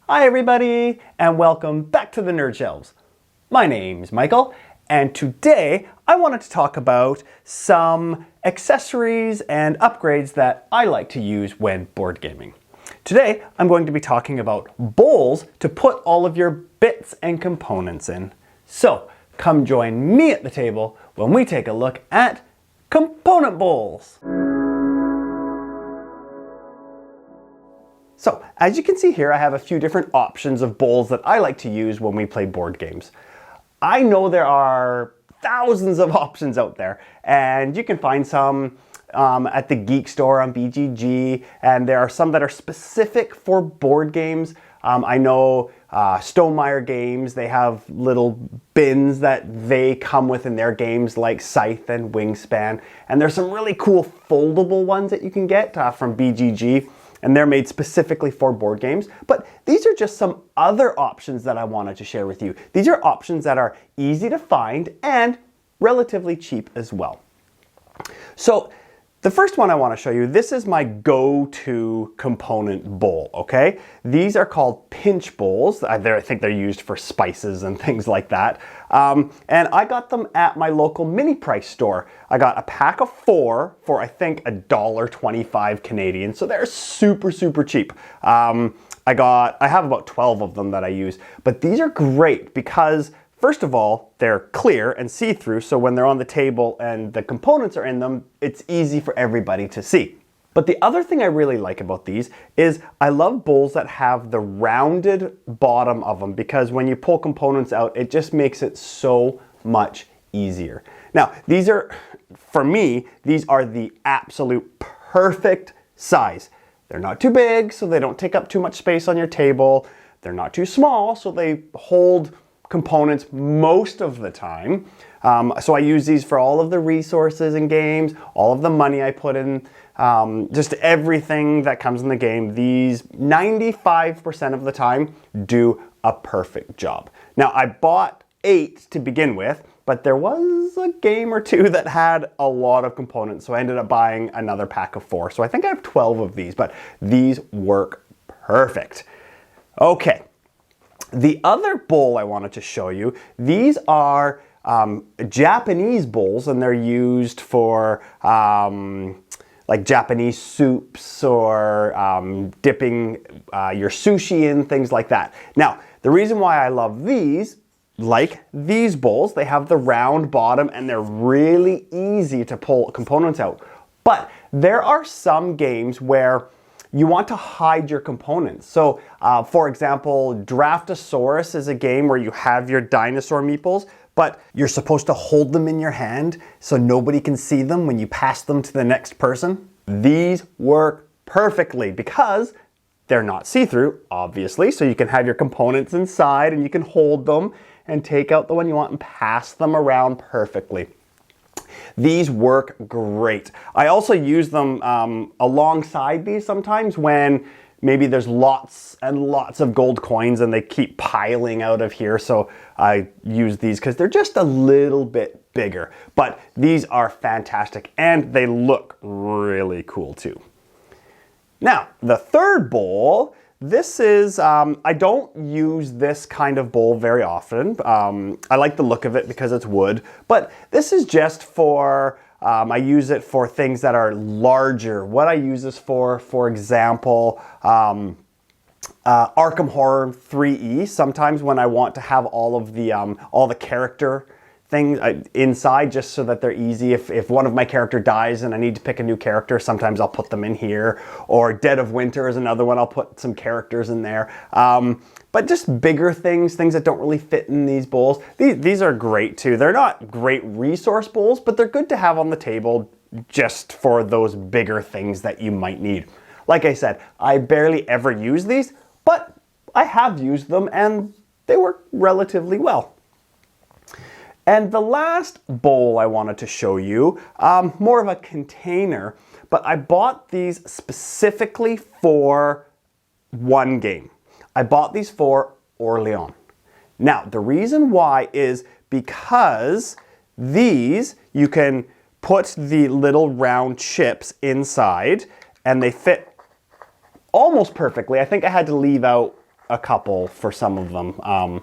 Hi everybody, and welcome back to the Nerd Shelves. My name's Michael, and today I wanted to talk about some accessories and upgrades that I like to use when board gaming. Today I'm going to be talking about bowls to put all of your bits and components in. So come join me at the table when we take a look at component bowls. So, as you can see here, I have a few different options of bowls that I like to use when we play board games. I know there are thousands of options out there, and you can find some at the Geek Store on BGG, and there are some that are specific for board games. I know Stonemaier Games, they have little bins that they come with in their games like Scythe and Wingspan, and there's some really cool foldable ones that you can get from BGG. And they're made specifically for board games. But these are just some other options that I wanted to share with you. These are options that are easy to find and relatively cheap as well. So the first one I want to show you, this is my go-to component bowl, okay? These are called pinch bowls. I think they're used for spices and things like that. And I got them at my local mini price store. I got a pack of 4 for I think $1.25 Canadian, so they're super, super cheap. I have about 12 of them that I use, but these are great because first of all, they're clear and see-through, so when they're on the table and the components are in them, it's easy for everybody to see. But the other thing I really like about these is I love bowls that have the rounded bottom of them because when you pull components out, it just makes it so much easier. Now, these are, for me, these are the absolute perfect size. They're not too big, so they don't take up too much space on your table. They're not too small, so they hold components most of the time. So I use these for all of the resources in games, all of the money I put in, just everything that comes in the game. These 95% of the time do a perfect job. Now I bought 8 to begin with, but there was a game or 2 that had a lot of components, so I ended up buying another pack of 4. So I think I have 12 of these, but these work perfect. Okay. The other bowl I wanted to show you, these are Japanese bowls, and they're used for like Japanese soups or dipping your sushi in, things like that. Now, the reason why I love these, like these bowls, they have the round bottom and they're really easy to pull components out. But there are some games where you want to hide your components. So, for example, Draftosaurus is a game where you have your dinosaur meeples, but you're supposed to hold them in your hand so nobody can see them when you pass them to the next person. These work perfectly because they're not see-through, obviously, so you can have your components inside and you can hold them and take out the one you want and pass them around perfectly. These work great. I also use them alongside these sometimes when maybe there's lots and lots of gold coins and they keep piling out of here. So I use these because they're just a little bit bigger. But these are fantastic and they look really cool too. Now, the third bowl, this is, I don't use this kind of bowl very often. I like the look of it because it's wood, but this is just for, I use it for things that are larger. What I use this for example, Arkham Horror 3E, sometimes when I want to have all the character things inside just so that they're easy. If one of my character dies and I need to pick a new character, sometimes I'll put them in here. Or Dead of Winter is another one, I'll put some characters in there. But just bigger things that don't really fit in these bowls. These are great too. They're not great resource bowls, but they're good to have on the table just for those bigger things that you might need. Like I said, I barely ever use these, but I have used them and they work relatively well. And the last bowl I wanted to show you, more of a container, but I bought these specifically for one game. I bought these for Orleans. Now, the reason why is because these, you can put the little round chips inside and they fit almost perfectly. I think I had to leave out a couple for some of them,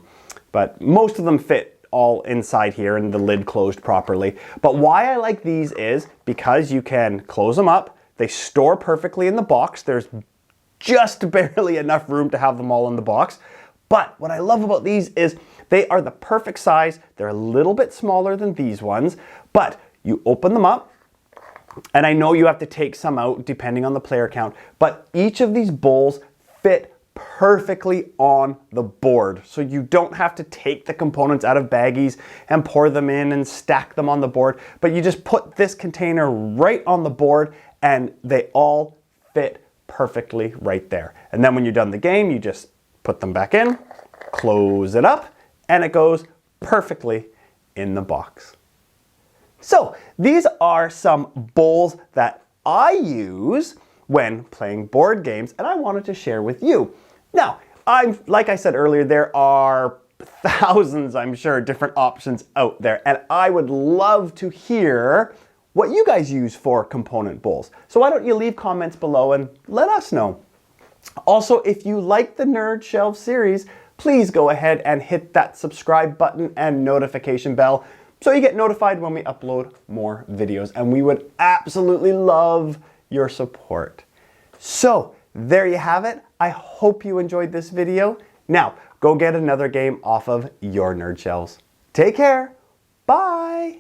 but most of them fit all inside here and the lid closed properly. But why I like these is because you can close them up. They store perfectly in the box. There's just barely enough room to have them all in the box. But what I love about these is they are the perfect size. They're a little bit smaller than these ones, but you open them up, and I know you have to take some out depending on the player count, but each of these bowls fit perfectly on the board. So you don't have to take the components out of baggies and pour them in and stack them on the board, but you just put this container right on the board and they all fit perfectly right there. And then when you're done the game, you just put them back in, close it up, and it goes perfectly in the box. So these are some bowls that I use when playing board games, and I wanted to share with you. Now, like I said earlier, there are thousands, I'm sure, different options out there, and I would love to hear what you guys use for component bowls. So why don't you leave comments below and let us know. Also, if you like the Nerd Shelves series, please go ahead and hit that subscribe button and notification bell so you get notified when we upload more videos, and we would absolutely love your support. So there you have it. I hope you enjoyed this video. Now, go get another game off of your Nerd Shelves. Take care. Bye.